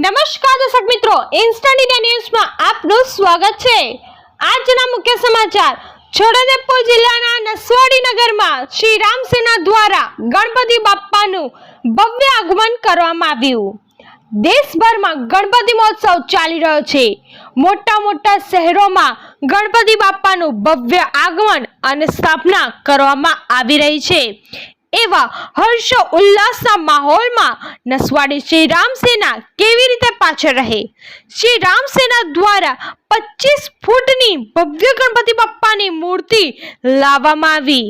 નમસ્કાર દર્શક મિત્રો, ઇન્સ્ટન્ટ ઇન્ડિયા ન્યૂઝમાં આપનું સ્વાગત છે। આજના મુખ્ય સમાચાર। છોટાઉદેપુર જિલ્લાના નસવાડી નગરમાં શ્રી રામ સેના દ્વારા ગણપતિ બાપ્પાનું ભવ્ય આગમન કરવામાં આવ્યું। દેશભરમાં ગણપતિ મહોત્સવ ચાલી રહ્યો છે। મોટા મોટા શહેરોમાં ગણપતિ બાપ્પાનું ભવ્ય આગમન અને સ્થાપના કરવામાં આવી રહી છે। એવા હર્ષ ઉલ્લાસના માહોલમાં નસવાડી શ્રી રામ સેના કેવી રીતે પાછળ રહે? શ્રી રામ સેના દ્વારા 25 ફૂટની ભવ્ય ગણપતિ બાપ્પાની મૂર્તિ લાવવામાં આવી।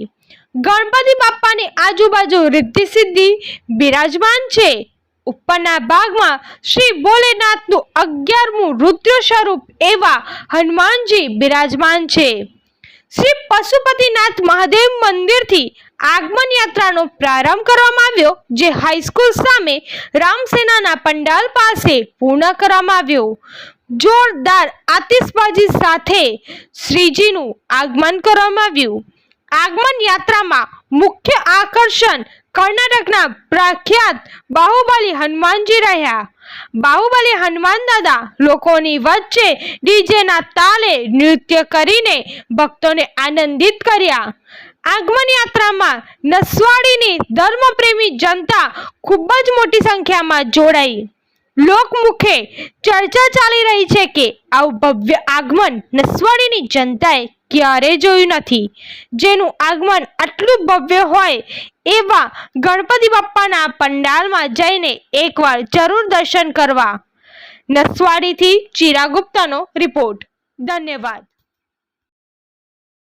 ગણપતિ બાપ્પાની આજુબાજુ રિદ્ધિ સિદ્ધિ બિરાજમાન છે। ઉપરના ભાગમાં શ્રી ભોલેનાથનું 11મું રુદ્ર સ્વરૂપ એવા હનુમાનજી બિરાજમાન છે। શ્રી પશુપતિનાથ મહાદેવ મંદિરથી આગમન યાત્રાનો પ્રારંભ કરવામાં આવ્યો, જે હાઈસ્કૂલ સામે રામસેનાના પંડાલ પાસે પૂર્ણ કરવામાં આવ્યો। જોરદાર આતિશબાજી સાથે શ્રીજીનું આગમન કરવામાં આવ્યું। આગમન યાત્રામાં મુખ્ય આકર્ષણ કર્ણાટકના પ્રખ્યાત બાહુબલી હનુમાનજી રહ્યા। બાહુબલી હનુમાન દાદા લોકોની વચ્ચે ડીજેના તાલે નૃત્ય કરીને ભક્તોને આનંદિત કર્યા। આગમન યાત્રામાં નસવાડીની ધર્મપ્રેમી જનતા ખૂબ જ મોટી સંખ્યામાં જોડાઈ। લોકમુખે ચર્ચા ચાલી રહી છે કે આવું ભવ્ય આગમન નસવાડીની જનતાએ ક્યારે જોયું નથી, જેનું આગમન આટલું ભવ્ય હોય એવા ગણપતિ બાપ્પાના પંડાલમાં જઈને એકવાર જરૂર દર્શન કરવા। નસવાડીથી ચિરાગ ગુપ્તાનો રિપોર્ટ। ધન્યવાદ।